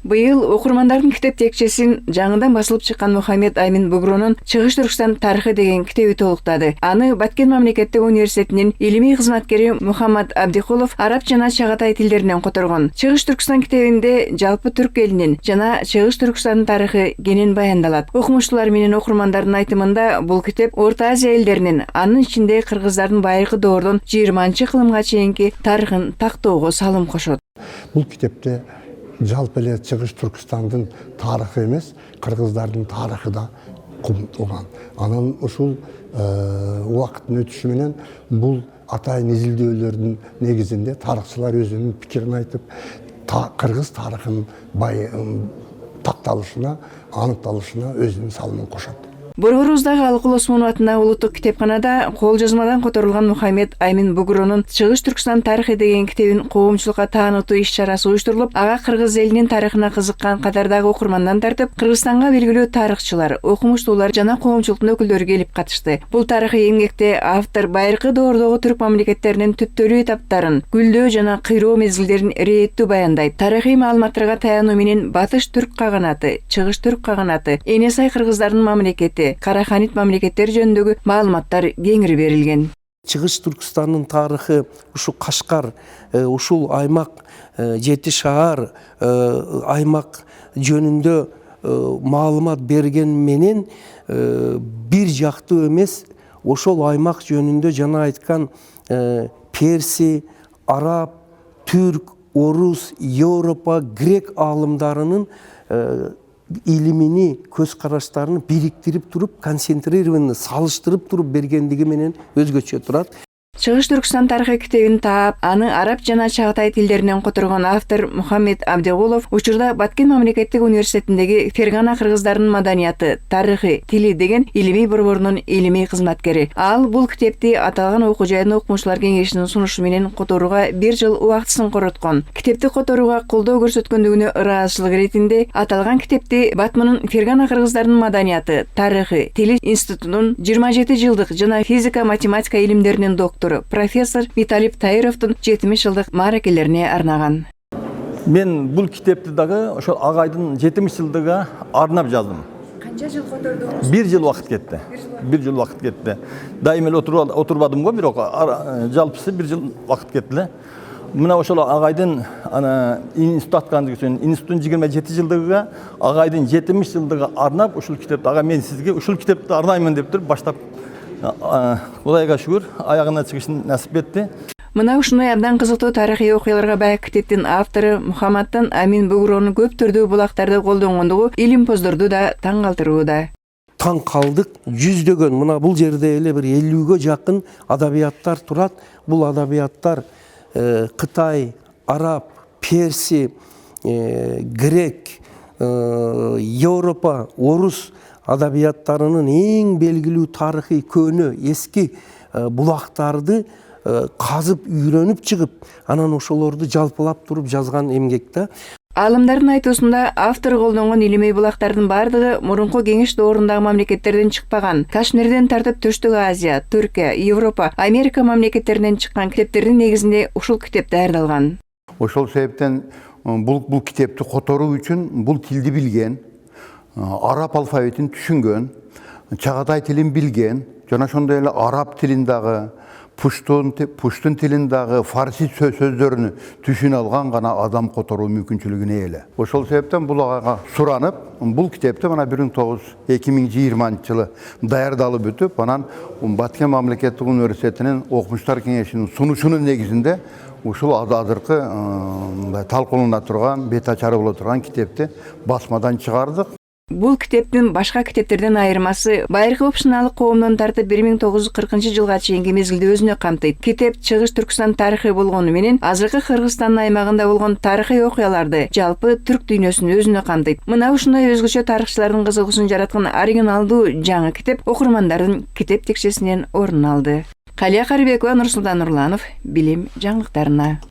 Быйыл окурмандардын китеп текчесин жаңыдан басылып чыккан Мухаммед Амин Бугрунун «Чыгыш Түркстан тарыхы» деген китеби толуктады. Аны Баткен мамлекеттик университетинин илимий кызматкери Мухаммад Абдикулов араб жана чагатай тилдеринен которгон. «Чыгыш Түркстан» китебинде жалпы түрк элинин жана Чыгыш Түркстандын тарыхы кенен баяндалат. Окумуштуулар менен окурмандардын айтымында бул китеп Орто Азия элдеринин, анын ичинде кыргыздардын байыркы доордон 20-кылымга чейинки тарыхын тактоого салым кошот. Бул китепте жалпы эле Чыгыш Түркстандын тарыхы эмес, кыргыздардын тарыхы да кумтулган. Анан ушул убакыттын өтүшү менен бул атайын изилдөөлөрдүн негизинде тарыхчылар өзүнүн пикирин айтып, кыргыз тарыхынын такталышына, аныкталышына өзүнүн салымын кошот. Борборубуздагы Алыкул Осмонов атындагы улуттук китепканада кол жазмадан которулган Мухаммед Амин Бугрунун «Чыгыш Түркстан тарыхы» деген китебин коомчулукка таанытуу иш-чарасы уюштурулуп, ага кыргыз элинин тарыхына кызыккан катардагы окурмандан тартып, Кыргызстанга белгилүү тарыхчылар, окумуштуулар жана коомчулуктун өкүлдөрү келип катышты. Бул тарыхый эмгекте автор байыркы доордогу түрк мамлекеттеринин түптөлүү этаптарын, гүлдөө жана кыйроо мезгилдерин ирээттүү баяндайт. Тарыхый маалыматтарга таянуу менен Батыш түрк каганаты, Чыгыш түрк каганаты, Энесай кыргыздардын мамлекети, Караханит мамлекеттери жөнүндөгү маалыматтар кеңири берилген. Чыгыш Түркстандын тарыхы ушу Кашкар, ушул аймак, Жети шаар аймак жөнүндө маалымат берген менен бир жактуу эмес, ошол аймак жөнүндө жана айткан перси, араб, түрк, орус, европа, грек аалымдарынын илимини, көз караштарын бириктирип туруп, концентрированно салыштырып туруп бергендиги менен өзгөчө турат. Чыгыш Түркстан тарыхы китебин таап, аны араб жана чагатай тилдеринен которгон автор Мухаммед Абдикулов учурда Баткен мамлекеттик университетиндеги Фергана кыргыздарынын маданияты, тарыхы, тили деген илимий борборунун илимий кызматкери. Ал бул китепти аталган окуу жайдын окумуштуулар кеңешинин сунушу менен которууга 1 жыл убактысын короткон. Китепти которууга колдоо көрсөткөндүгүнө ыраазычылык иретинде аталган китепти Батмунун Фергана кыргыздарынын маданияты, тарыхы, тили институтунун 27 жылдык жана физика-математика илимдеринин доктору профессор Виталий Таировдун 70 жылдык мааракелерине арнаган. Мен бул китепти дагы ошол агайдын 70 жылдыгына арнап жаздым. Канча жыл котордуңуз? 1 жыл убакыт кетти. 1 жыл убакыт кетти. Дайым эле отурбадым го, бирок жалпысы 1 жыл убакыт кетти эле. Мына ошол агайдын институт аткандыгы үчүн институттун 27 жылдыгына агайдын 70 жылдыгына арнап ушул китепти, ага мен сизге ушул китепти арнаймын деп туруп баштап Кудайга шүгүр, аягына чыгышын насип этти. Мына ушундай абдан кызыктуу тарыхый окуяларга бай китептин автору Мухаммадтан Амин Бугрунун көп түрдүү булактарды колдонгондугу илимпоздорду да таң калтырууда. Таң калдык, жүздөгөн, мына бул жерде эле бир 50ге жакын адабияттар турат. Бул адабияттар Кытай, араб, перси, грек, европа, орус адабияттарынын эң белгилүү тарыхый көөнө эски булактарды казып үйрөнүп чыгып, анан ошолорду жалпылап туруп жазган эмгек да. Алымдардын айтуусунда автор колдонгон илимий булактардын бардыгы мурунку кеңеш доорундагы мамлекеттерден чыкпаган. Кашмирден тартып Түштүк Азия, Түркия, Европа, Америка мамлекеттеринен чыккан китептердин негизинде ушул китеп даярдалган. Ошол себептен бул китепти которуу үчүн бул тилди билген, араб алфавитин түшүнгөн, чагатай тилин билген, жана ошондой эле араб тилин дагы, пуштун тилин дагы, фарси сөздөрүнү түшүнө алган гана адам которуу мүмкүнчүлүгүнө эле. Ошол себептен бул агайга суранып, бул китепти мына 2020 жылы даярдалып бүтүп, анан Баткен мамлекеттик университетинин окумуштар кеңешинин сунушунун негизинде ушул азыркы талкуулана турган, бет ачары боло турган китепти басмадан чыгардык. Бул китептин башка китептерден айырмасы байыркы опшуналык коомдон тартып 1940 жылга чейинки мезгилди өзүнө камтыйт. Китеп Чыгыш Түркстан тарыхы болгону менен азыркы Кыргызстандын аймагында болгон тарыхый окуяларды, жалпы түрк дүйнөсүн өзүнө камтыйт. Мына ушундай өзгөчө тарыхчылардын кызыгуусун жараткан оригиналдуу жаңы китеп окурмандардын китеп текчесинен орун алды. Калия Карыбекова, Нурсултан Нурланов, билим жаңылыктарына.